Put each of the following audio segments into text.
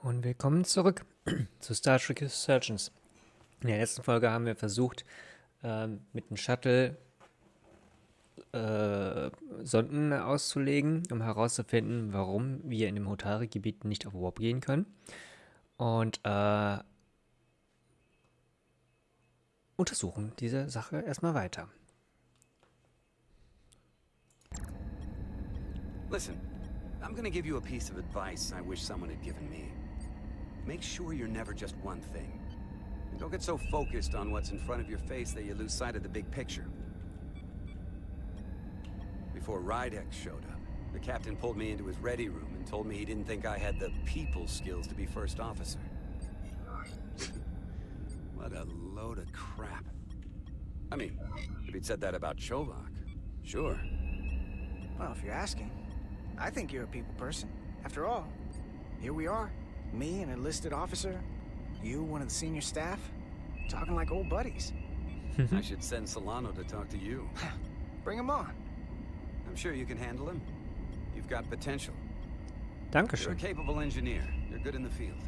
Und willkommen zurück zu Star Trek Resurgence. In der letzten Folge haben wir versucht, mit dem Shuttle Sonden auszulegen, um herauszufinden, warum wir in dem Hotari-Gebiet nicht auf Warp gehen können. Und untersuchen diese Sache erstmal weiter. Listen, I'm gonna give you a piece of advice I wish someone had given me. Make sure you're never just one thing. And don't get so focused on what's in front of your face that you lose sight of the big picture. Before Rydex showed up, the captain pulled me into his ready room and told me he didn't think I had the people skills to be first officer. What a load of crap. I mean, if he'd said that about Chovak, sure. Well, if you're asking, I think you're a people person. After all, here we are. Me, an enlisted officer. You, one of the senior staff. Talking like old buddies. I should send Solano to talk to you. Bring him on. I'm sure you can handle him. You've got potential. You're a Dankeschön. capable engineer. You're good in the field.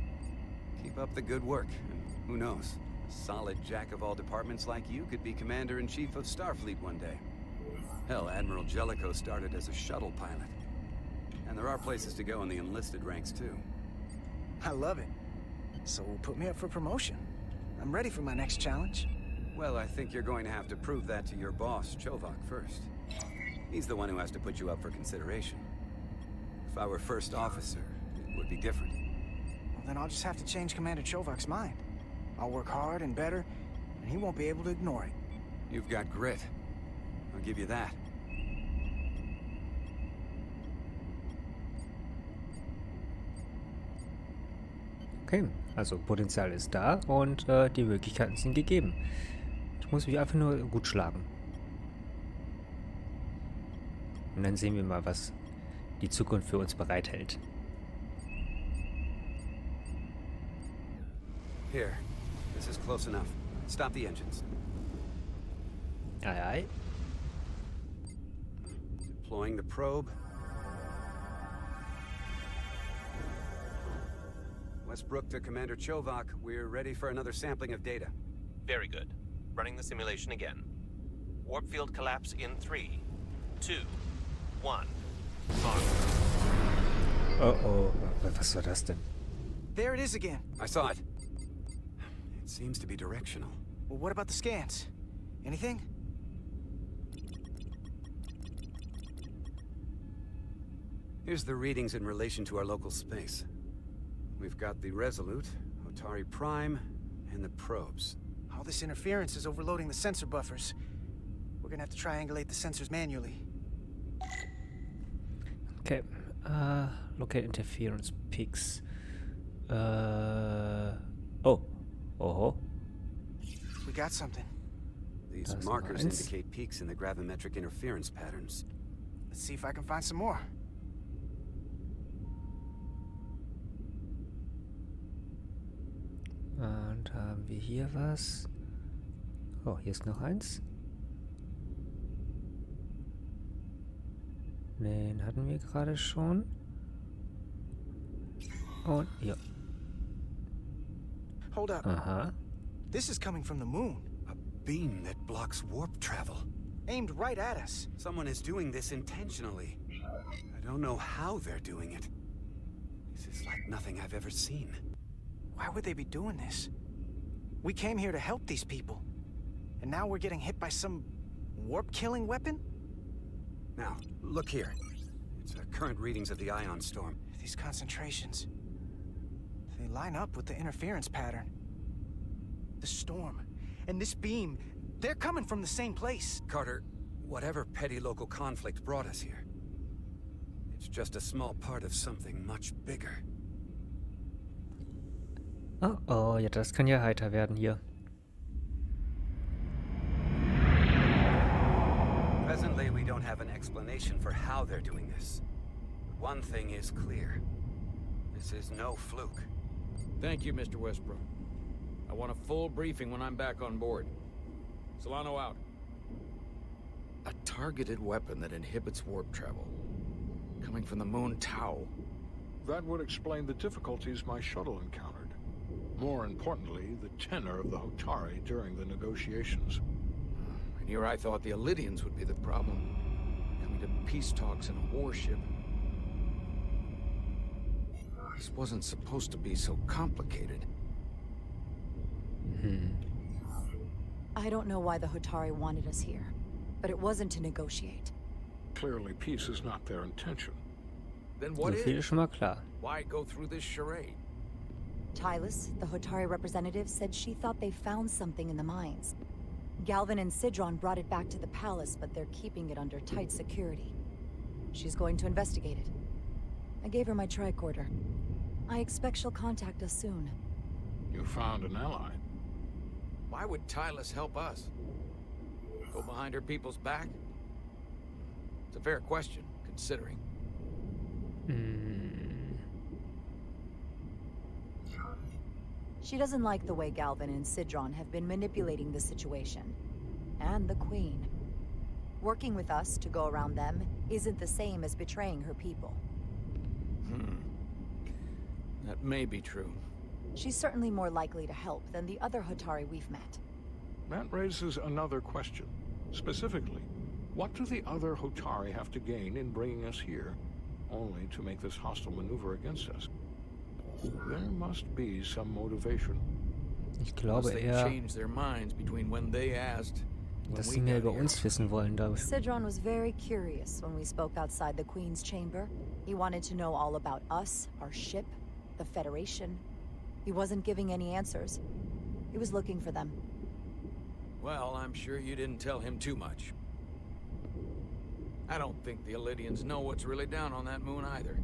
Keep up the good work. And who knows? A solid jack of all departments like you could be Commander-in-Chief of Starfleet one day. Hell, Admiral Jellicoe started as a shuttle pilot. And there are places to go in the enlisted ranks, too. I love it. So put me up for promotion. I'm ready for my next challenge. Well, I think you're going to have to prove that to your boss, Chovak, first. He's the one who has to put you up for consideration. If I were first officer, it would be different. Well, then I'll just have to change Commander Chovak's mind. I'll work hard and better, and he won't be able to ignore it. You've got grit. I'll give you that. Okay, also Potenzial ist da und die Möglichkeiten sind gegeben. Ich muss mich einfach nur gut schlagen. Und dann sehen wir mal, was die Zukunft für uns bereithält. Here. This is close enough. Stop the engines. Ei, ei. Deploying the probe. Westbrook to Commander Chovak. We're ready for another sampling of data. Very good. Running the simulation again. Warp field collapse in 3, 2, 1. On. Oh oh, was war das denn? There it is again. I saw it. It seems to be directional. Well, what about the scans? Anything? Here's the readings in relation to our local space. We've got the Resolute, Otari Prime, and the probes. All this interference is overloading the sensor buffers. We're gonna have to triangulate the sensors manually. Okay, locate interference peaks. Oh, oh, We got something. These That's markers nice. indicate peaks in the gravimetric interference patterns. Let's see if I can find some more. Und haben wir hier was? Oh, hier ist noch eins. Den hatten wir gerade schon. Und ja. Hold up. Aha. This is coming from the moon. A beam that blocks warp travel. Aimed right at us. Someone is doing this intentionally. I don't know how they're doing it. This is like nothing I've ever seen. Why would they be doing this? We came here to help these people. And now we're getting hit by some warp-killing weapon? Now, look here. It's current readings of the ion storm. These concentrations. They line up with the interference pattern. The storm. And this beam. They're coming from the same place. Carter, whatever petty local conflict brought us here, it's just a small part of something much bigger. Oh, oh, ja, das kann ja heiter werden hier. Presently, we don't have an explanation for how they're doing this. One thing is clear. This is no fluke. Thank you, Mr. Westbrook. I want a full briefing when I'm back on board. Solano out. A targeted weapon that inhibits warp travel. Coming from the moon Tau. That would explain the difficulties my shuttle encountered. More importantly, the tenor of the Hotari during the negotiations. And here I thought the Illydians would be the problem. Coming to peace talks in a warship. This wasn't supposed to be so complicated. I don't know why the Hotari wanted us here, but it wasn't to negotiate. Clearly, peace is not their intention. Then So what viel is? ist schon mal klar. Why go through this charade? Tylus, the Hotari representative, said she thought they found something in the mines. Galvin and Sidron brought it back to the palace, but they're keeping it under tight security. She's going to investigate it. I gave her my tricorder. I expect she'll contact us soon. You found an ally. Why would Tylus help us? Go behind her people's back? It's a fair question, considering. She doesn't like the way Galvin and Sidron have been manipulating the situation. And the Queen. Working with us to go around them isn't the same as betraying her people. That may be true. She's certainly more likely to help than the other Hotari we've met. That raises another question. Specifically, what do the other Hotari have to gain in bringing us here, only to make this hostile maneuver against us? There must be some motivation. Ich Unless glaube they eher, changed their minds between when they asked, when dass we sie mehr got über here. uns wissen wollen, glaube ich. Sidron was very curious when we spoke outside the Queen's chamber. He wanted to know all about us, our ship, the Federation. He wasn't giving any answers. He was looking for them. Well, I'm sure you didn't tell him too much. I don't think the Illydians know what's really down on that moon either.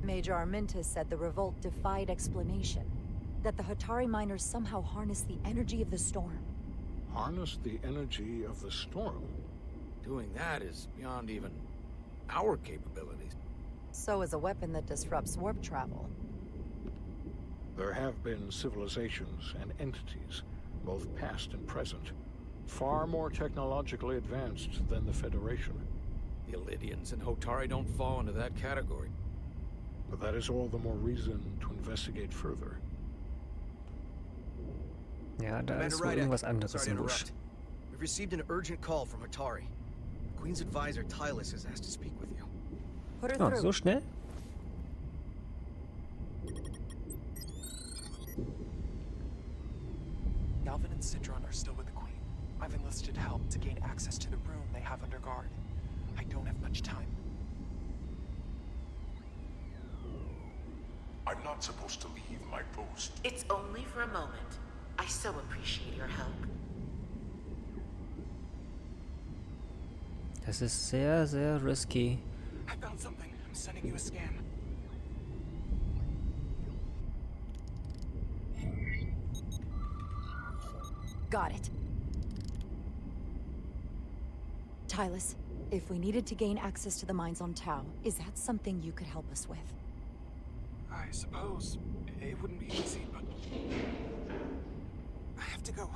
Major Armintas said the revolt defied explanation. That the Hotari miners somehow harnessed the energy of the storm. Harness the energy of the storm. Doing that is beyond even our capabilities. So is a weapon that disrupts warp travel. There have been civilizations and entities, both past and present, far more technologically advanced than the Federation. The Illydians and Hotari don't fall into that category. But that is all the more reason to investigate further. Ja, da Commander ist wohl Rydeck, irgendwas anderes sorry to im Busch. interrupt. We've received an urgent call from Hotari. The Queen's advisor, Tylus, has asked to speak with you. Put her Oh, through. so schnell? Galvin and Sidron are still with the Queen. I've enlisted help to gain access to the room they have under guard. I don't have much time. I'm not supposed to leave my post. It's only for a moment. I so appreciate your help. Das ist sehr, sehr risky. I found something. I'm sending you a scan. Got it. Tylus, if we needed to gain access to the mines on Tau, is that something you could help us with? I suppose it wouldn't be easy, but I have to go.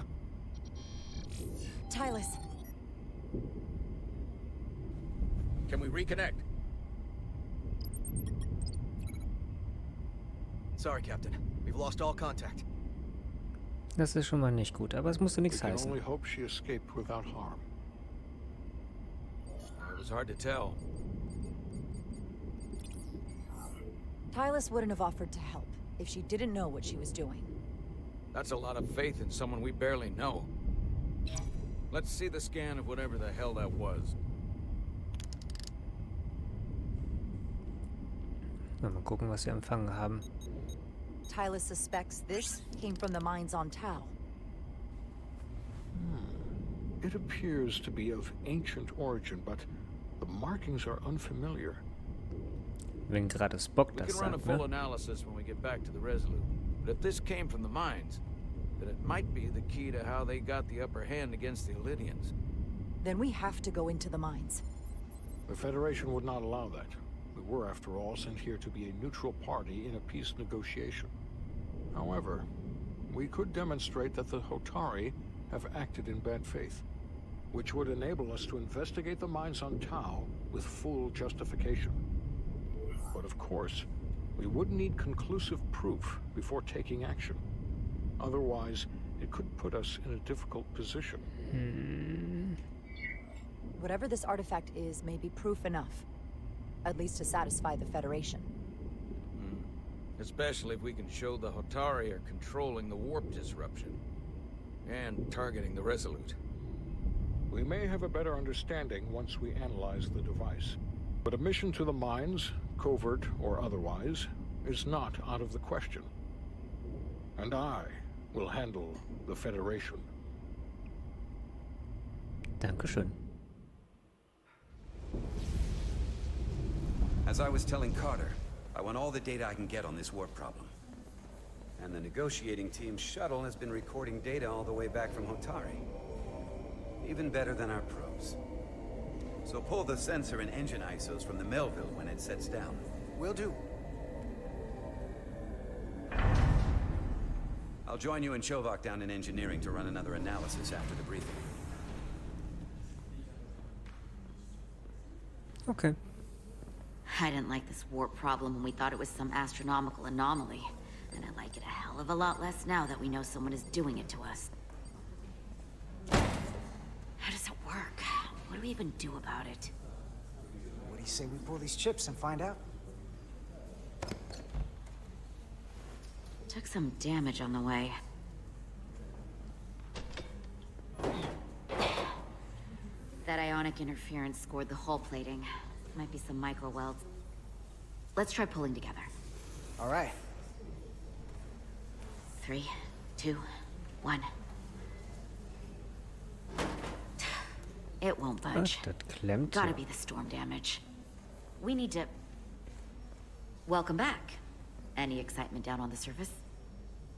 Tylus, Can we reconnect? Sorry, Captain. We've lost all contact. Das ist schon mal nicht gut, aber es musste We nichts can heißen. only hope she escaped without harm. It was hard to tell. Tylus wouldn't have offered to help if she didn't know what she was doing. That's a lot of faith in someone we barely know. Let's see the scan of whatever the hell that was. Mal gucken, was wir empfangen haben. Tylus suspects this came from the mines on Tau. It appears to be of ancient origin, but the markings are unfamiliar. Wenn gerade Spock We das can run a sagt, full ne? analysis when we get back to the Resolute. But if this came from the mines, then it might be the key to how they got the upper hand against the Illydians. Then we have to go into the mines. The Federation would not allow that. We were, after all, sent here to be a neutral party in a peace negotiation. However, we could demonstrate that the Hotari have acted in bad faith, which would enable us to investigate the mines on Tau with full justification. But of course, We would need conclusive proof before taking action. Otherwise, it could put us in a difficult position. Whatever this artifact is may be proof enough. At least to satisfy the Federation. Especially if we can show the Hotari are controlling the warp disruption. And targeting the Resolute. We may have a better understanding once we analyze the device. But a mission to the mines, covert or otherwise, is not out of the question. And I will handle the Federation. Dankeschön. As I was telling Carter, I want all the data I can get on this warp problem. And the negotiating team's shuttle has been recording data all the way back from Hotari. Even better than our probes. So pull the sensor and engine ISOs from the Melville when it sets down. Will do. I'll join you and Shovak down in engineering to run another analysis after the briefing. Okay. I didn't like this warp problem when we thought it was some astronomical anomaly. And I like it a hell of a lot less now that we know someone is doing it to us. How does it work? What do we even do about it? What do you say we pull these chips and find out? Took some damage on the way. That ionic interference scored the hull plating. Might be some micro welds. Let's try pulling together. All right. 3, 2, 1. It won't budge. Das klemmt Gotta ja. be the storm damage. We need to... Welcome back. Any excitement down on the surface?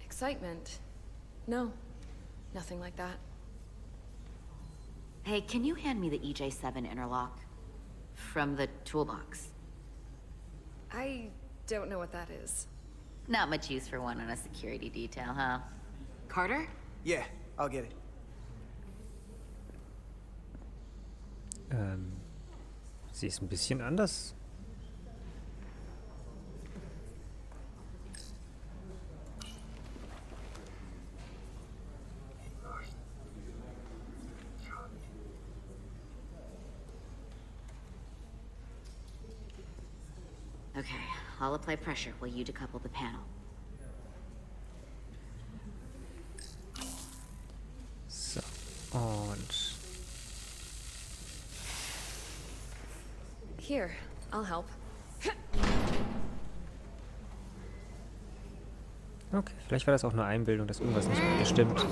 Excitement? No. Nothing like that. Hey, can you hand me the EJ7 interlock? From the toolbox. I don't know what that is. Not much use for one on a security detail, huh? Carter? Yeah, I'll get it. Sie ist ein bisschen anders. Okay, I'll apply pressure while you decouple the panel. So, und... Here, I'll help. Okay, vielleicht war das auch nur Einbildung, dass irgendwas nicht mit mir stimmt.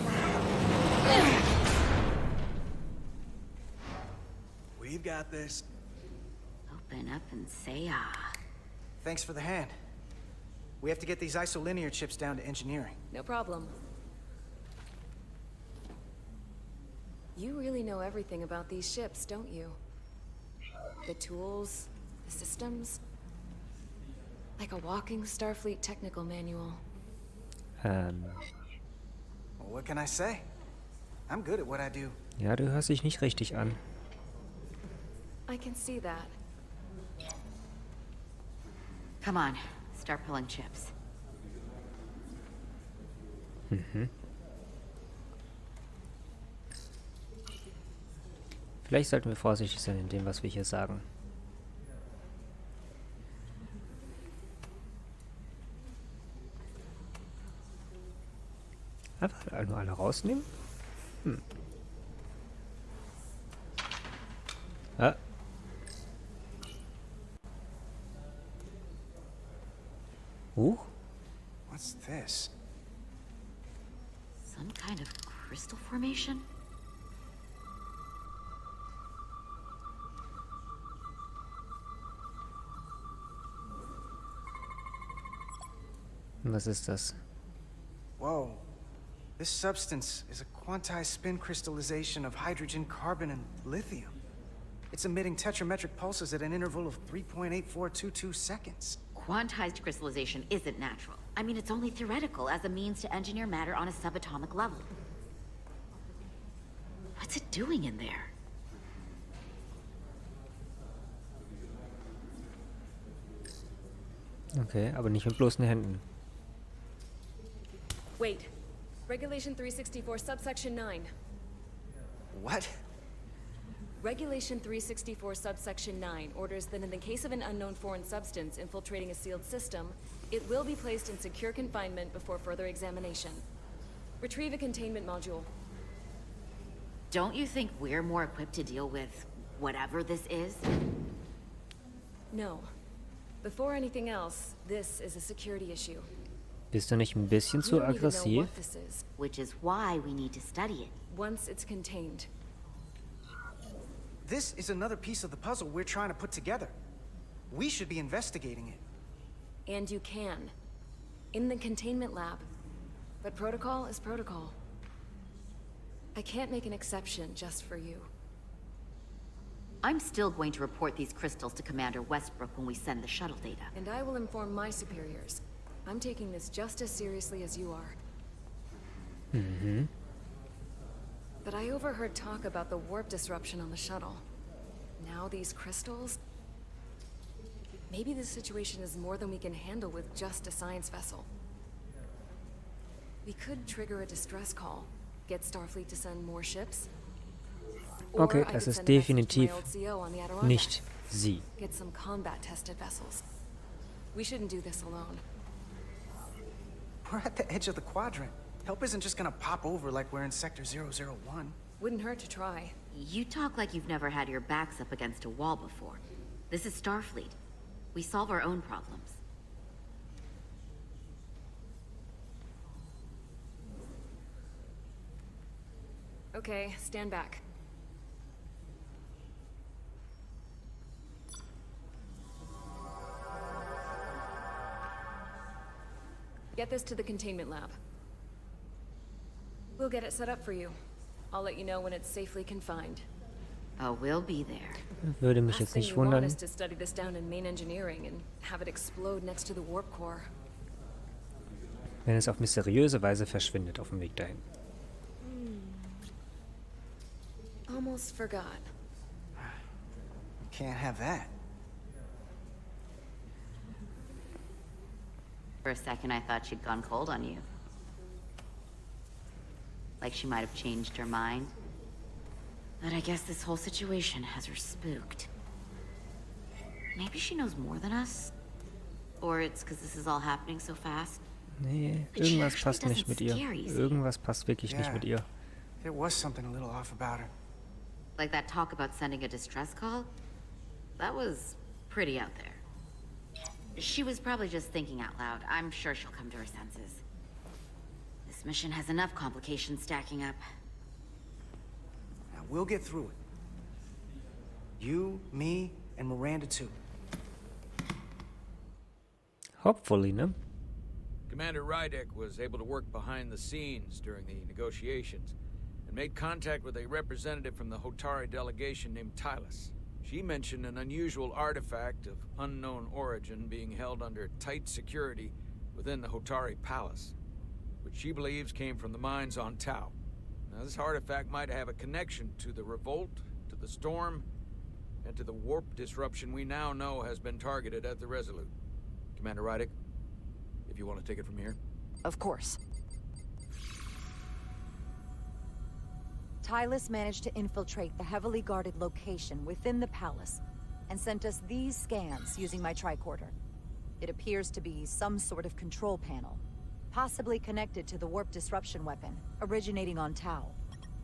We've got this. Open up and say ah. Thanks for the hand. We have to get these isolinear chips down to engineering. No problem. You really know everything about these ships, don't you? The tools, the systems. Like a walking Starfleet technical manual. Well, what can I say? I'm good at what I do. Ja, du hörst dich nicht richtig an. I can see that. Come on, start pulling chips. Vielleicht sollten wir vorsichtig sein in dem, was wir hier sagen. Einfach nur alle rausnehmen? Ah. What's this? Some kind of crystal formation? Was ist das? Whoa. This substance is a quantized spin crystallization of hydrogen, carbon, and lithium. It's emitting tetrametric pulses at an interval of 3.8422 seconds. Quantized crystallization isn't natural. I mean, it's only theoretical as a means to engineer matter on a subatomic level. What's it doing in there? Okay, aber nicht mit bloßen Händen. Wait. Regulation 364, subsection 9. What? Regulation 364, subsection 9 orders that in the case of an unknown foreign substance infiltrating a sealed system, it will be placed in secure confinement before further examination. Retrieve a containment module. Don't you think we're more equipped to deal with whatever this is? No. Before anything else, this is a security issue. Bist du nicht ein bisschen You zu don't even know aggressiv? what this is. Which is why we need to study it. Once it's contained. This is another piece of the puzzle we're trying to put together. We should be investigating it. And you can. In the containment lab. But protocol is protocol. I can't make an exception just for you. I'm still going to report these crystals to Commander Westbrook when we send the shuttle data. And I will inform my superiors. I'm taking this just as seriously as you are. Mhm. But I overheard talk about the warp disruption on the shuttle. Now these crystals? Maybe this situation is more than we can handle with just a science vessel. We could trigger a distress call, get Starfleet to send more ships. Or Okay, I das could ist send a message to my definitiv old CO on the Adirondack. nicht sie. Get some combat-tested vessels. We shouldn't do this alone. We're at the edge of the quadrant. Help isn't just gonna pop over like we're in Sector 001. Wouldn't hurt to try. You talk like you've never had your backs up against a wall before. This is Starfleet. We solve our own problems. Okay, stand back. Get this to the containment lab. We'll get it set up for you. I'll let you know when it's safely confined. Oh, we'll be there. Würde mich Last jetzt thing nicht we want wundern. is to study this down in main engineering and have it explode next to the warp core. Wenn es auf mysteriöse Weise verschwindet auf dem Weg dahin. Almost forgot. Can't have that. For a second, I thought she'd gone cold on you. Like she might have changed her mind. But I guess this whole situation has her spooked. Maybe she knows more than us? Or it's because this is all happening so fast? Nee, But she irgendwas actually passt nicht doesn't mit ihr. scare you. Irgendwas passt wirklich nicht Yeah. mit ihr. There was something a little off about her. Like that talk about sending a distress call? That was pretty out there. She was probably just thinking out loud. I'm sure she'll come to her senses. This mission has enough complications stacking up. Now, we'll get through it. You, me, and Miranda too. Hopefully, ne? Commander Rydek was able to work behind the scenes during the negotiations and made contact with a representative from the Hotari delegation named Tylus. She mentioned an unusual artifact of unknown origin being held under tight security within the Hotari Palace, which she believes came from the mines on Tau. Now, this artifact might have a connection to the revolt, to the storm, and to the warp disruption we now know has been targeted at the Resolute. Commander Rydek, if you want to take it from here. Of course. Tylus managed to infiltrate the heavily guarded location within the palace and sent us these scans using my tricorder. It appears to be some sort of control panel, possibly connected to the warp disruption weapon originating on Tau.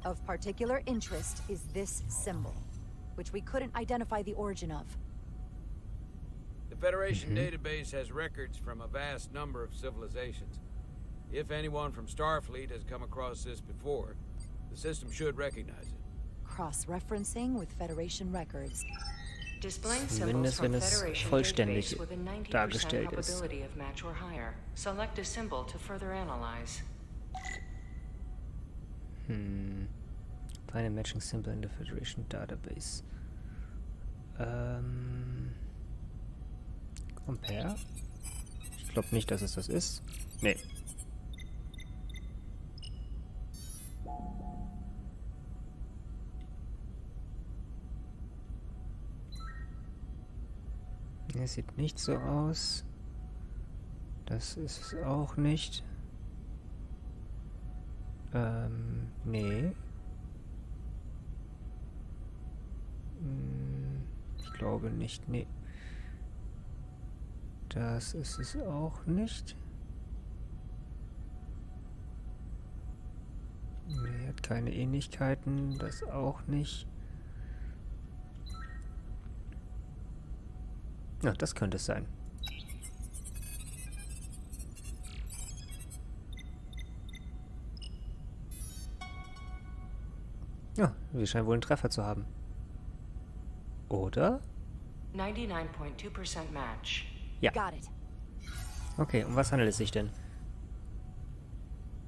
Of particular interest is this symbol, which we couldn't identify the origin of. The Federation database has records from a vast number of civilizations. If anyone from Starfleet has come across this before, the system should recognize it. Cross-referencing with Federation records. Displaying symbols Zumindest wenn from es Federation vollständig database with a 90% dargestellt ist. probability of match or higher. Select a symbol to further analyze. Find a matching symbol in the Federation database. Compare? Ich glaube nicht, dass es das ist. Nee. Es sieht nicht so aus. Das ist es auch nicht. Nee. Ich glaube nicht, nee. Das ist es auch nicht. Nee, hat keine Ähnlichkeiten, das auch nicht. Ja, das könnte es sein. Ja, wir scheinen wohl einen Treffer zu haben. Oder? 99.2% match. Ja. Got it. Okay, um was handelt es sich denn?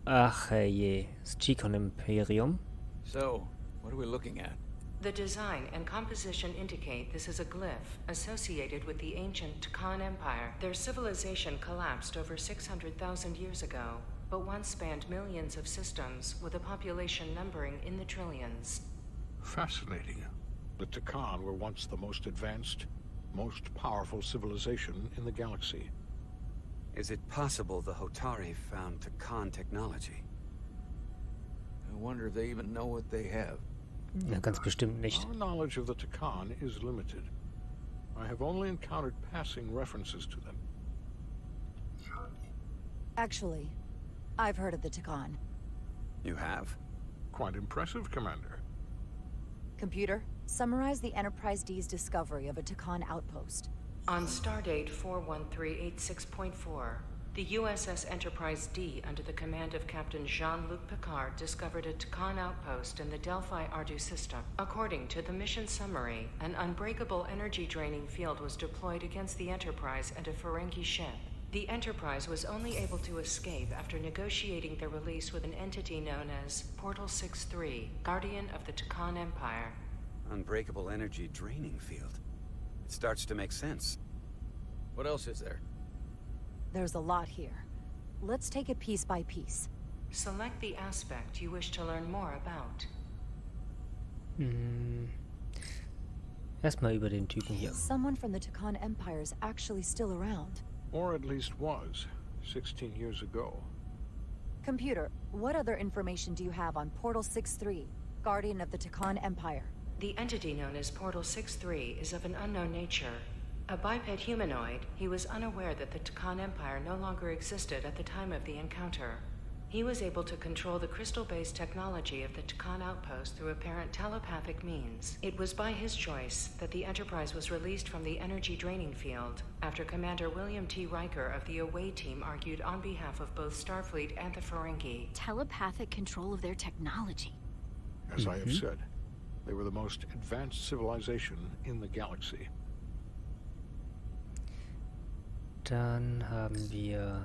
Ach je, das Chikon-Imperium. So, what are we looking at? The design and composition indicate this is a glyph associated with the ancient Tkon Empire. Their civilization collapsed over 600,000 years ago, but once spanned millions of systems with a population numbering in the trillions. Fascinating. The Tkon were once the most advanced, most powerful civilization in the galaxy. Is it possible the Hotari found Tkon technology? I wonder if they even know what they have. Ja, ganz bestimmt nicht. Our knowledge of the Tkon is limited. I have only encountered passing references to them. Actually, I've heard of the Tkon. You have? Quite impressive, Commander. Computer, summarize the Enterprise D's discovery of a Tkon outpost. On stardate 41386.4, the USS Enterprise D, under the command of Captain Jean-Luc Picard, discovered a Tkon outpost in the Delphi-Ardu system. According to the mission summary, an unbreakable energy-draining field was deployed against the Enterprise and a Ferengi ship. The Enterprise was only able to escape after negotiating their release with an entity known as Portal 6-3, Guardian of the Tkon Empire. Unbreakable energy draining field. It starts to make sense. What else is there? There's a lot here. Let's take it piece by piece. Select the aspect you wish to learn more about. Erstmal über den Typen hier. Someone from the Tkon Empire is actually still around. Or at least was, 16 years ago. Computer, what other information do you have on Portal 6-3, Guardian of the Tkon Empire? The entity known as Portal 6-3 is of an unknown nature. A biped humanoid, he was unaware that the Tkon Empire no longer existed at the time of the encounter. He was able to control the crystal-based technology of the Tkon outpost through apparent telepathic means. It was by his choice that the Enterprise was released from the energy draining field after Commander William T. Riker of the Away Team argued on behalf of both Starfleet and the Ferengi. Telepathic control of their technology. As I have said, they were the most advanced civilization in the galaxy. Dann haben wir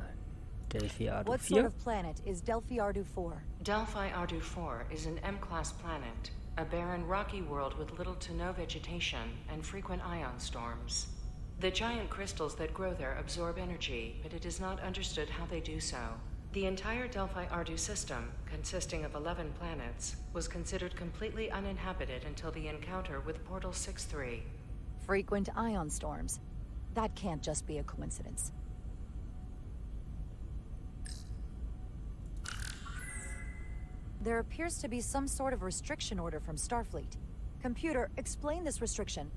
Delphi-Ardu 4. What sort of planet is Delphi-Ardu 4? Delphi-Ardu 4 is an M-class planet, a barren rocky world with little to no vegetation and frequent ion storms. The giant crystals that grow there absorb energy, but it is not understood how they do so. The entire Delphi-Ardu system, consisting of 11 planets, was considered completely uninhabited until the encounter with Portal 6-3. Frequent ion storms. That can't just be a coincidence. There appears to be some sort of restriction order from Starfleet. Computer, explain this restriction.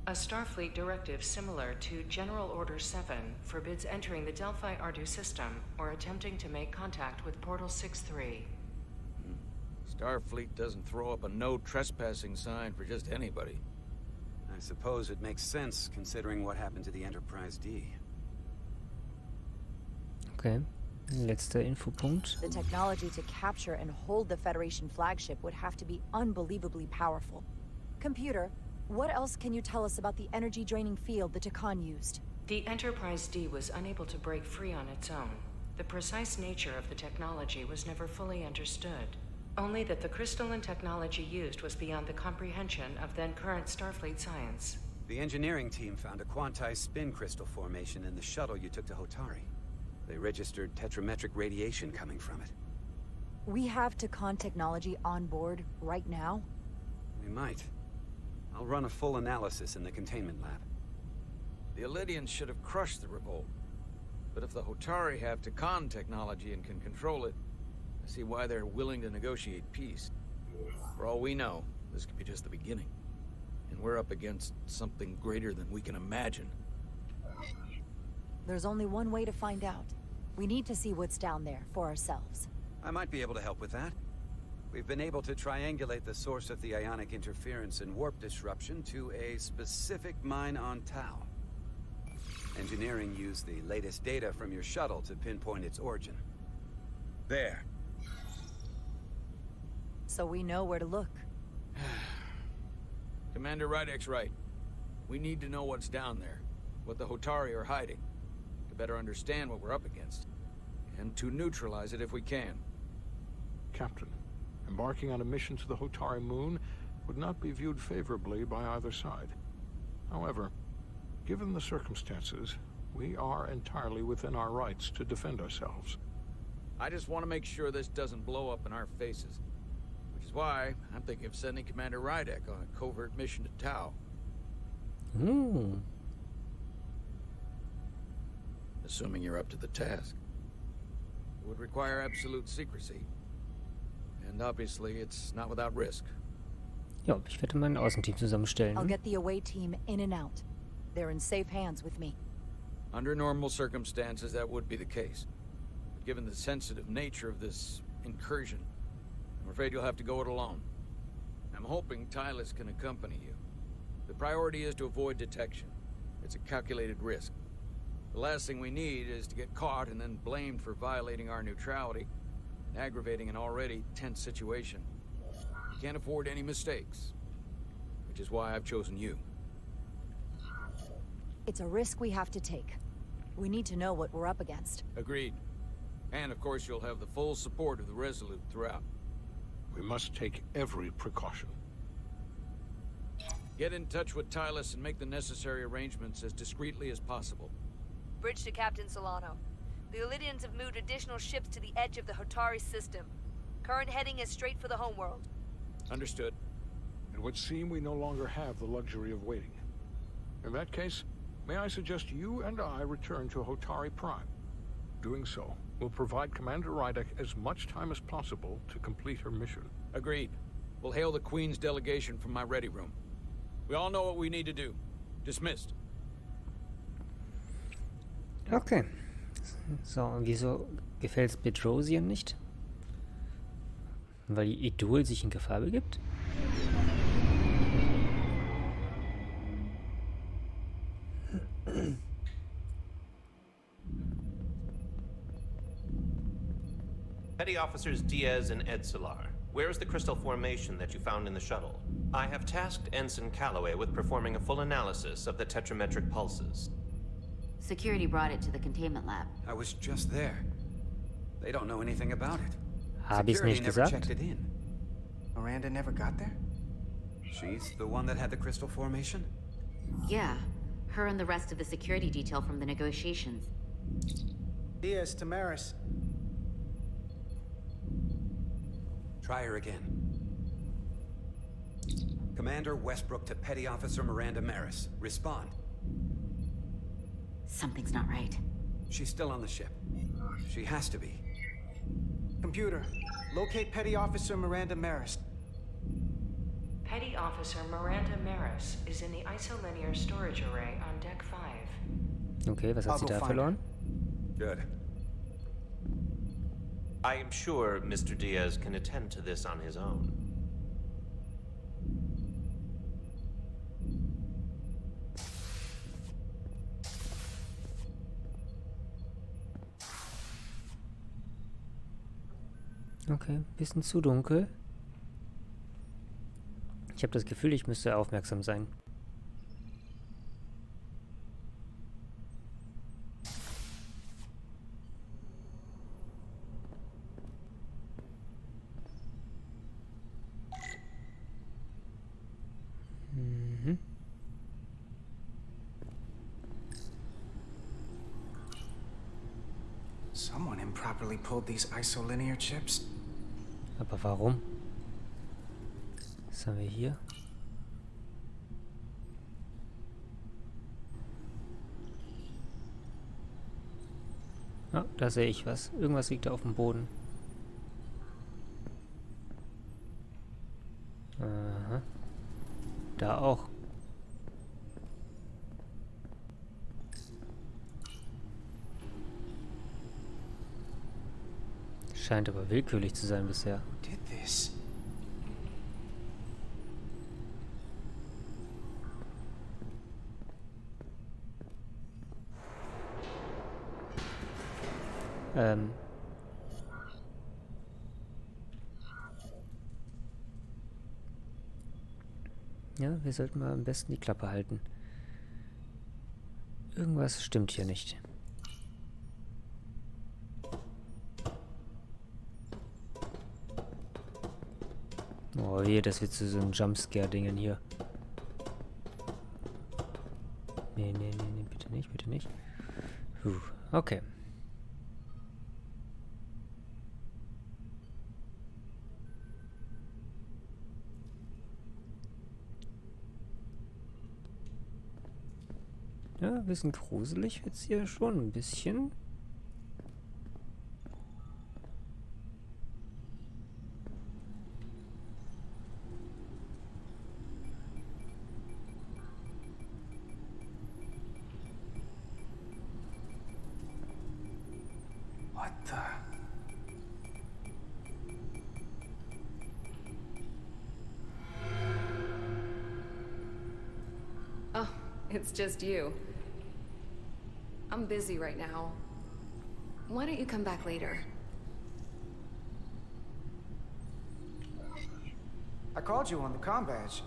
A Starfleet directive similar to General Order 7 forbids entering the Delphi-Ardu system or attempting to make contact with Portal 6-3. Starfleet doesn't throw up a no trespassing sign for just anybody. I suppose it makes sense considering what happened to the Enterprise D. Okay, letzter Infopunkt. The technology to capture and hold the Federation flagship would have to be unbelievably powerful. Computer, what else can you tell us about the energy-draining field the Tkon used? The Enterprise D was unable to break free on its own. The precise nature of the technology was never fully understood. Only that the crystalline technology used was beyond the comprehension of then-current Starfleet science. The engineering team found a quantized spin crystal formation in the shuttle you took to Hotari. They registered tetrametric radiation coming from it. We have Tkon technology on board right now? We might. I'll run a full analysis in the containment lab. The Elydians should have crushed the revolt. But if the Hotari have Takan technology and can control it, I see why they're willing to negotiate peace. For all we know, this could be just the beginning. And we're up against something greater than we can imagine. There's only one way to find out. We need to see what's down there for ourselves. I might be able to help with that. We've been able to triangulate the source of the ionic interference and warp disruption to a specific mine on Tau. Engineering used the latest data from your shuttle to pinpoint its origin. There. So we know where to look. Commander Rydek's right. We need to know what's down there, what the Hotari are hiding, to better understand what we're up against, and to neutralize it if we can. Captain, embarking on a mission to the Hotari moon would not be viewed favorably by either side. However, given the circumstances, we are entirely within our rights to defend ourselves. I just want to make sure this doesn't blow up in our faces. Which is why I'm thinking of sending Commander Rydek on a covert mission to Tau. Assuming you're up to the task. It would require absolute secrecy. And obviously, it's not without risk. Ja, ich werde mein Außenteam zusammenstellen. I'll get the away team in and out. They're in safe hands with me. Under normal circumstances, that would be the case. But given the sensitive nature of this incursion, I'm afraid you'll have to go it alone. I'm hoping Tylus can accompany you. The priority is to avoid detection. It's a calculated risk. The last thing we need is to get caught and then blamed for violating our neutrality and aggravating an already tense situation. We can't afford any mistakes, which is why I've chosen you. It's a risk we have to take. We need to know what we're up against. Agreed. And of course you'll have the full support of the Resolute throughout. We must take every precaution. Get in touch with Tylus and make the necessary arrangements as discreetly as possible. Bridge to Captain Solano. The Illydians have moved additional ships to the edge of the Hotari system. Current heading is straight for the homeworld. Understood. It would seem we no longer have the luxury of waiting. In that case, may I suggest you and I return to Hotari Prime? Doing so will provide Commander Rydek as much time as possible to complete her mission. Agreed. We'll hail the Queen's delegation from my ready room. We all know what we need to do. Dismissed. Okay. So, und wieso gefällt es Bedrosian nicht? Weil die Idol sich in Gefahr begibt? Petty Officers Diaz and Edsolar, where is the crystal formation that you found in the shuttle? I have tasked Ensign Calloway with performing a full analysis of the tetrametric pulses. Security brought it to the containment lab. I was just there. They don't know anything about it. Hab ich's nicht never gesagt? checked it in. Miranda never got there? She's the one that had the crystal formation? Yeah, her and the rest of the security detail from the negotiations. Diaz, Tamaris. Try her again. Commander Westbrook to Petty Officer Miranda Maris. Respond. Something's not right. She's still on the ship. She has to be. Computer, locate Petty Officer Miranda Maris. Petty Officer Miranda Maris is in the isolinear storage array on Deck 5. Okay, was hat sie da verloren? Good. I am sure Mr. Diaz can attend to this on his own. Okay, bisschen zu dunkel. Ich habe das Gefühl, ich müsste aufmerksam sein. Someone improperly pulled these isolinear chips. Aber warum? Was haben wir hier? Ah, da sehe ich was. Irgendwas liegt da auf dem Boden. Aha. Da auch. Scheint aber willkürlich zu sein bisher. Did this? Ja, wir sollten mal am besten die Klappe halten. Irgendwas stimmt hier nicht. Oh je, das wird zu so einem Jumpscare-Dingen hier. Nee, bitte nicht, bitte nicht. Puh, okay. Ja, ein bisschen gruselig wird's hier schon, ein bisschen. What the? Oh, it's just you. I'm busy right now. Why don't you come back later? I called you on the comm badge.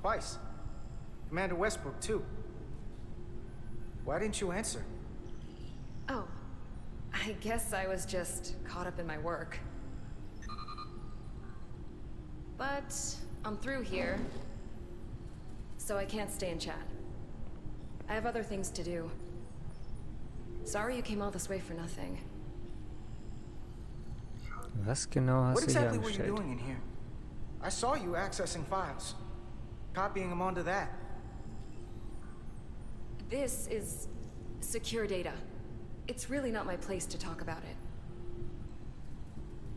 Twice. Commander Westbrook, too. Why didn't you answer? Oh, I guess I was just caught up in my work. But I'm through here, so I can't stay and chat. I have other things to do. Sorry you came all this way for nothing. Was genau hast What du hier exactly were you angestellt? doing in here? I saw you accessing files, copying them onto that. This is secure data. It's really not my place to talk about it.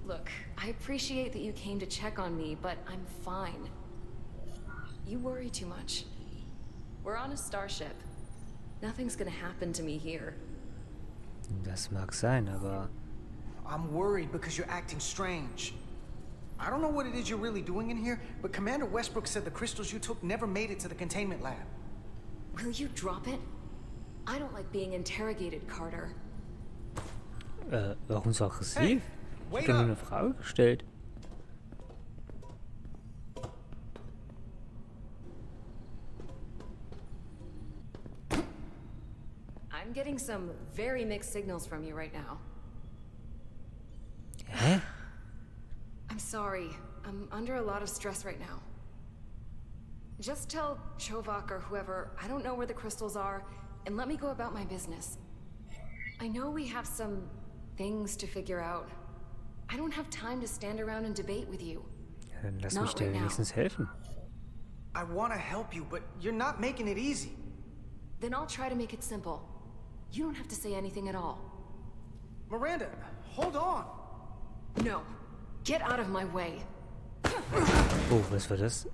Look, I appreciate that you came to check on me, but I'm fine. You worry too much. We're on a starship. Nothing's gonna happen to me here. Das mag sein, aber I'm worried because you're acting strange. I don't know what it is you're really doing in here, but Commander Westbrook said the crystals you took never made it to the containment lab. Will you drop it? I don't like being interrogated, Carter. warum so aggressiv? Hey, Ich wait hab doch nur up. eine Frage gestellt. I'm getting some very mixed signals from you right now. Hä? I'm sorry. I'm under a lot of stress right now. Just tell Chovak or whoever I don't know where the crystals are, and let me go about my business. I know we have some things to figure out. I don't have time to stand around and debate with you. Ja, dann lass Not mich dir right now. wenigstens helfen. I want to help you, but you're not making it easy. Then I'll try to make it simple. You don't have to say anything at all. Miranda, hold on. No. Get out of my way. Oh, was war das?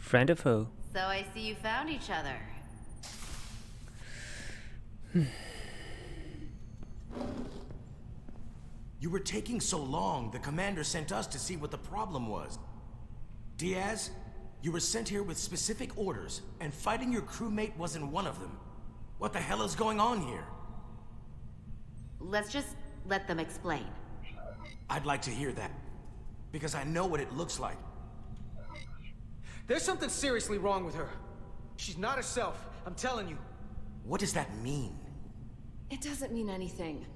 Friend or foe? So I see you found each other. You were taking so long, the commander sent us to see what the problem was. Diaz, you were sent here with specific orders, and fighting your crewmate wasn't one of them. What the hell is going on here? Let's just let them explain. I'd like to hear that, because I know what it looks like. There's something seriously wrong with her. She's not herself, I'm telling you. What does that mean? It doesn't mean anything.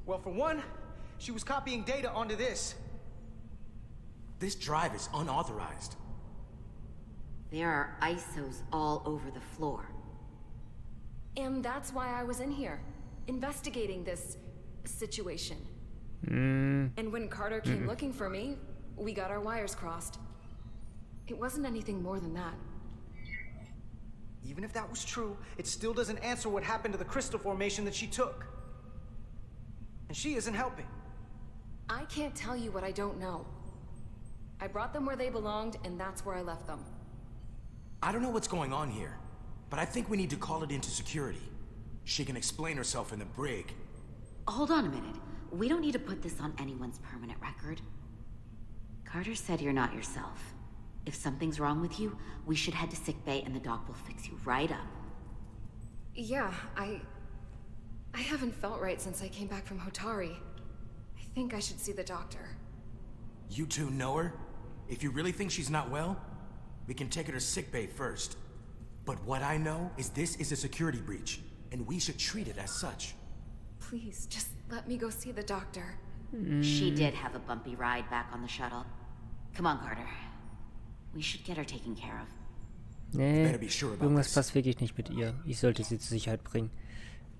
Well, for one, she was copying data onto this. This drive is unauthorized. There are ISOs all over the floor. And that's why I was in here, investigating this situation. And when Carter came looking for me, we got our wires crossed. It wasn't anything more than that. Even if that was true, it still doesn't answer what happened to the crystal formation that she took. And she isn't helping. I can't tell you what I don't know. I brought them where they belonged, and that's where I left them. I don't know what's going on here, but I think we need to call it into security. She can explain herself in the brig. Hold on a minute. We don't need to put this on anyone's permanent record. Carter said you're not yourself. If something's wrong with you, we should head to sickbay and the doc will fix you right up. Yeah, I haven't felt right since I came back from Hotari. I think I should see the doctor. You two know her? If you really think she's not well, we can take her to sickbay first. But what I know is this is a security breach, and we should treat it as such. Please, just let me go see the doctor. She did have a bumpy ride back on the shuttle. Come on, Carter. We should get her taken care of. Nee, irgendwas passt wirklich nicht mit ihr. Ich sollte sie zur Sicherheit bringen.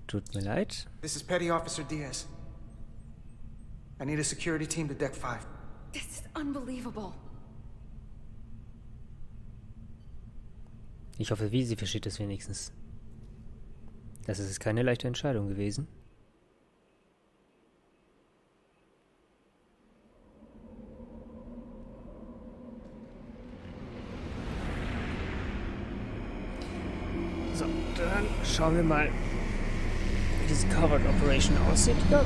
Tut mir leid. This is Petty Officer Diaz. I need a security team to Deck 5. This is unbelievable. Ich hoffe, sie versteht es wenigstens. Das ist keine leichte Entscheidung gewesen. So, dann schauen wir mal, wie diese Covered Operation aussieht. Ja.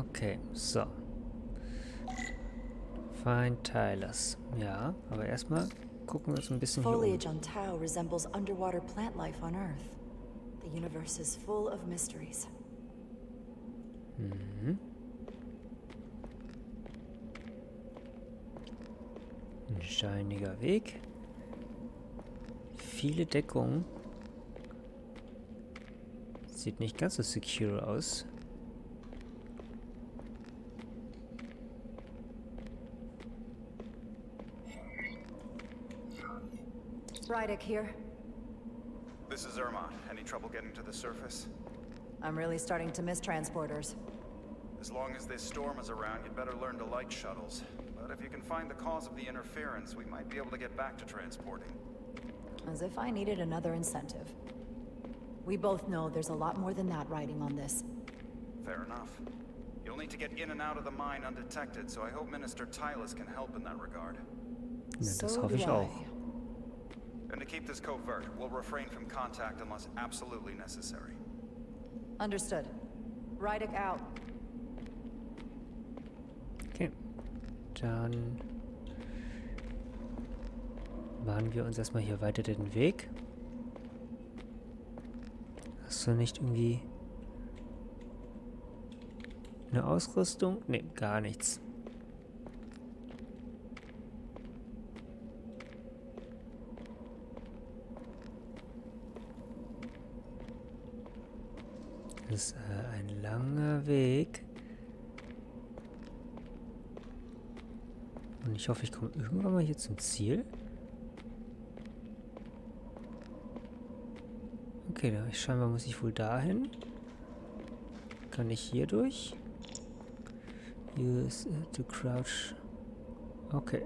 Okay, so. Find Tylers. Ja, aber erstmal gucken wir uns ein bisschen hier Foliage on Tau resembles underwater plant life on Earth. The universe is full of mysteries. Mhm. Ein steiniger Weg. Viele Deckungen. Sieht nicht ganz so secure aus. Rydick here. This is Irma. Any trouble getting to the surface? I'm really starting to miss transporters. As long as this storm is around, you'd better learn to like shuttles. But if you can find the cause of the interference, we might be able to get back to transporting. As if I needed another incentive. We both know there's a lot more than that riding on this. Fair enough. You'll need to get in and out of the mine undetected, so I hope Minister Tylers can help in that regard. Ja, das hoffe ich auch. And to keep this covert, we'll refrain from contact unless absolutely necessary. Understood. Rydick out. Okay. Dann bahnen wir uns erstmal hier weiter den Weg. Hast du nicht irgendwie eine Ausrüstung? Ne, gar nichts. Das ist ein langer Weg. Und ich hoffe, ich komme irgendwann mal hier zum Ziel. Okay, scheinbar muss ich wohl dahin. Kann ich hier durch? Use to crouch. Okay.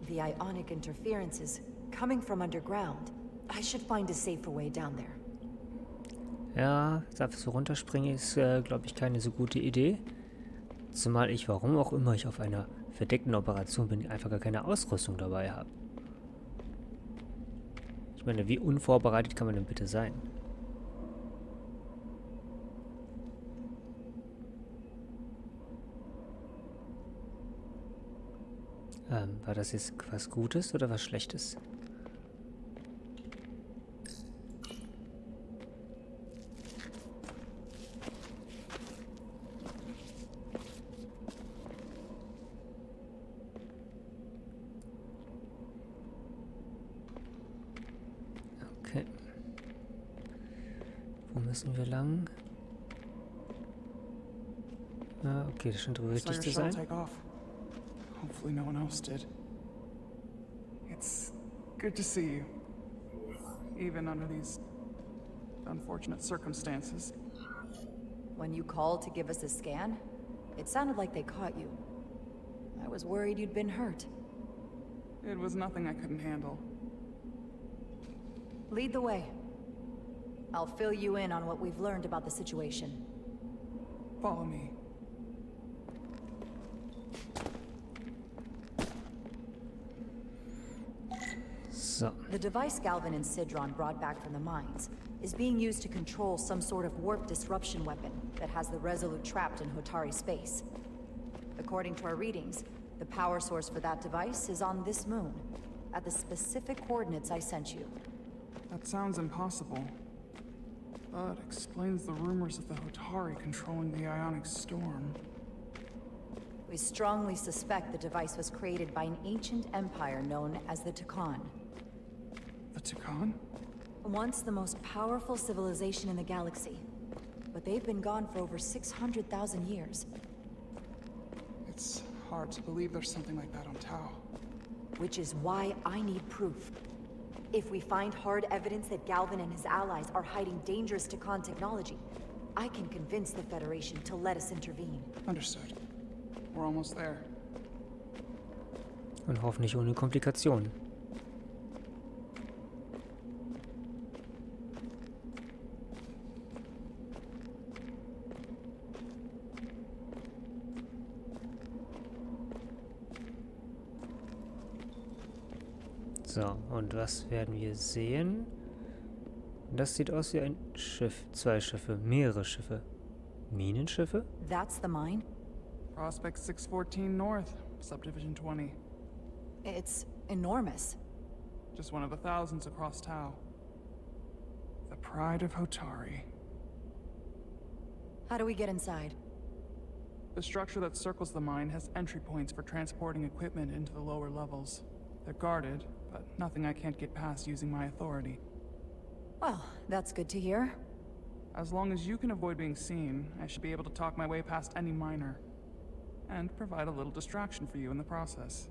The ionic interference is coming from underground. I should find a safer way down there. Ja, dafür so runterspringen ist, glaube ich, keine so gute Idee. Zumal ich, warum auch immer ich auf einer verdeckten Operation bin, einfach gar keine Ausrüstung dabei habe. Ich meine, wie unvorbereitet kann man denn bitte sein? War das jetzt was Gutes oder was Schlechtes? Wo müssen wir lang? Ah, okay, das scheint richtig zu sein. Hopefully no one else did. It's good to see you. Even under these unfortunate circumstances. When you called to give us a scan, it sounded like they caught you. I was worried you'd been hurt. It was nothing I couldn't handle. Lead the way. I'll fill you in on what we've learned about the situation. Follow me. So. The device Galvin and Sidron brought back from the mines is being used to control some sort of warp disruption weapon that has the Resolute trapped in Hotari space. According to our readings, the power source for that device is on this moon, at the specific coordinates I sent you. That sounds impossible. But explains the rumors of the Hotari controlling the ionic storm. We strongly suspect the device was created by an ancient empire known as the Tukan. The Tukan? Once the most powerful civilization in the galaxy. But they've been gone for over 600,000 years. It's hard to believe there's something like that on Tau. Which is why I need proof. If we find hard evidence that Galvin and his allies are hiding dangerous Tukan technology, I can convince the Federation to let us intervene. Understood. We're almost there. Und hoffentlich ohne Komplikationen. So, und was werden wir sehen? Das sieht aus wie ein Schiff. 2 Schiffe, mehrere Schiffe. Minenschiffe? That's the mine? Prospect 614 North, Subdivision 20. It's enormous. Just one of the thousands across Tau. The pride of Hotari. How do we get inside? The structure that circles the mine has entry points for transporting equipment into the lower levels. They're guarded, but nothing I can't get past using my authority. Well, that's good to hear. As long as you can avoid being seen, I should be able to talk my way past any miner. And provide a little distraction for you in the process.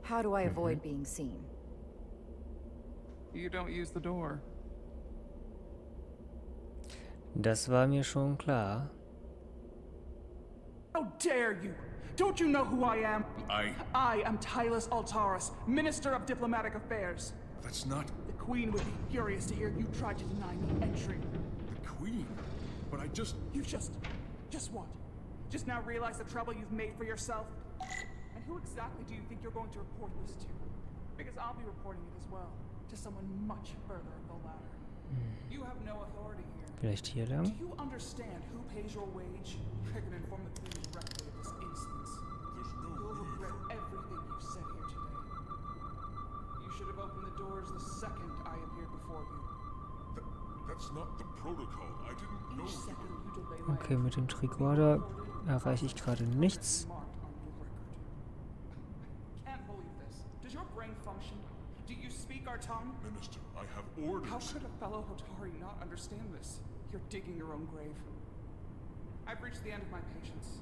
How do I avoid being seen? You don't use the door. Das war mir schon klar. How dare you! Don't you know who I am? I am Tylus Altaris, Minister of Diplomatic Affairs. That's not... The Queen would be furious to hear you tried to deny me entry. The Queen? But I just... You just what? Just now realize the trouble you've made for yourself? And who exactly do you think you're going to report this to? Because I'll be reporting it as well, to someone much further up the ladder. You have no authority here. Vielleicht hier lang? Do you understand who pays your wage? I can inform the Queen directly of this instance. You'll regret everything you've said here today. You should have opened the doors the second I appeared before you. That's not the protocol. I didn't know... Okay, mit dem Tricorder erreiche ich gerade nichts. Can't believe this. Does your brain function? Do you speak our tongue? Minister, I have orders. How could a fellow Hotari not understand this? You're digging your own grave. I've reached the end of my patience.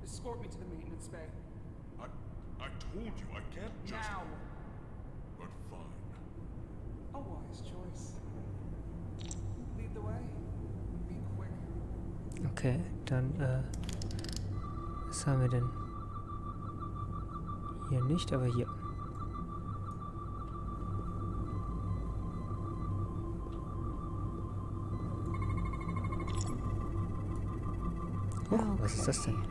Escort me to the maintenance bay. I told you, I can't just... Now! But fine. A wise choice. Lead the way. Be quick. Okay, dann, was haben wir denn? Hier nicht, aber hier. Oh, was ist das denn?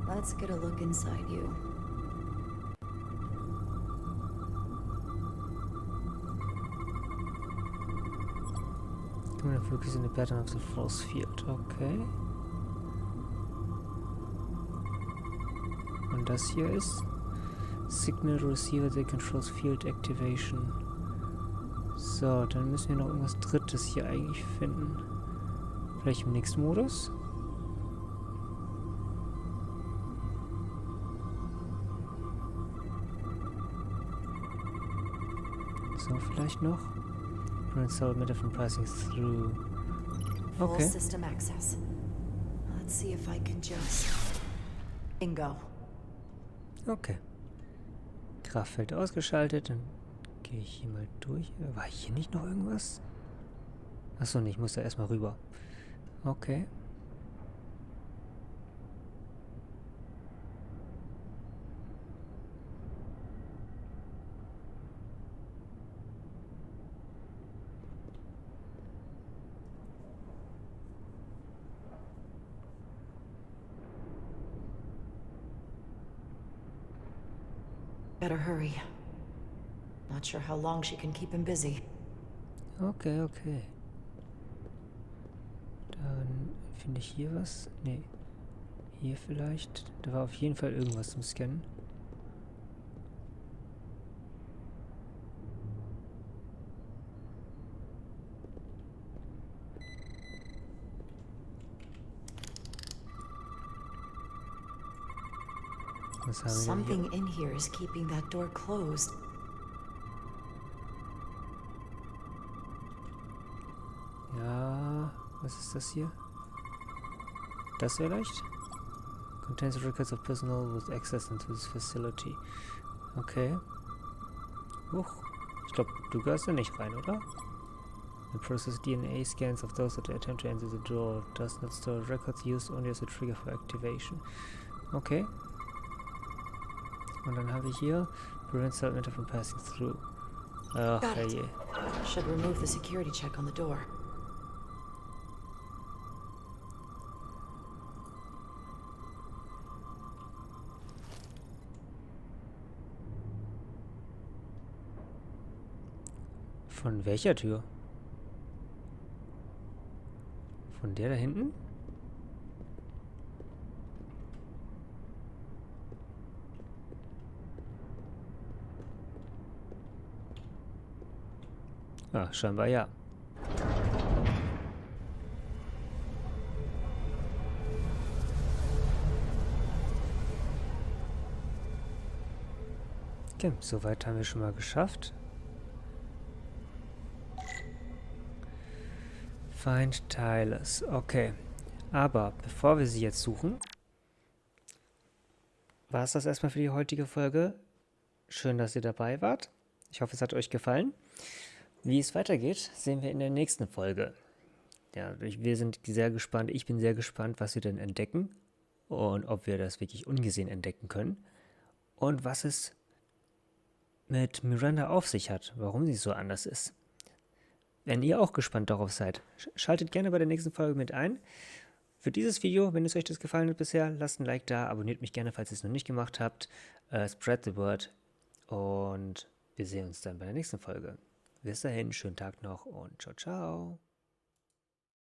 Let's get a look inside you. I'm focus on the pattern of the force field. Okay. Und das hier ist Signal Receiver that controls field activation. So, dann müssen wir noch irgendwas Drittes hier eigentlich finden. Vielleicht im nächsten Modus? So, vielleicht noch. Installment from passing through. Full Okay. system access. Let's see if I can just... Bingo. Okay. Kraftfeld ausgeschaltet. Dann gehe ich hier mal durch. War hier nicht noch irgendwas? Achso, nee, ich muss da erstmal rüber. Okay. Better hurry. Not sure how long she can keep him busy. Okay, okay. Dann finde ich hier was. Nee. Hier vielleicht. Da war auf jeden Fall irgendwas zum Scannen. Was haben wir denn Something in here is keeping that door closed. Ja, was ist das hier? Das vielleicht? Contains records of personnel with access into this facility. Okay. Huch. Ich glaube, du gehörst da nicht rein, oder? The process DNA scans of those that attempt to enter the door does not store records used only as a trigger for activation. Okay. Und dann habe ich hier prevent submitter from passing through. Ach, Got it. herrje. Should remove the security check on the door. Von welcher Tür? Von der da hinten? Ah, scheinbar ja. Okay, soweit haben wir schon mal geschafft. Find Tiles. Okay. Aber bevor wir sie jetzt suchen, war es das erstmal für die heutige Folge. Schön, dass ihr dabei wart. Ich hoffe, es hat euch gefallen. Wie es weitergeht, sehen wir in der nächsten Folge. Ja, wir sind sehr gespannt. Ich bin sehr gespannt, was wir denn entdecken und ob wir das wirklich ungesehen entdecken können und was es mit Miranda auf sich hat, warum sie so anders ist. Wenn ihr auch gespannt darauf seid, schaltet gerne bei der nächsten Folge mit ein. Für dieses Video, wenn es euch das gefallen hat bisher, lasst ein Like da, abonniert mich gerne, falls ihr es noch nicht gemacht habt. Spread the word und wir sehen uns dann bei der nächsten Folge. Bis dahin, schönen Tag noch und ciao, ciao.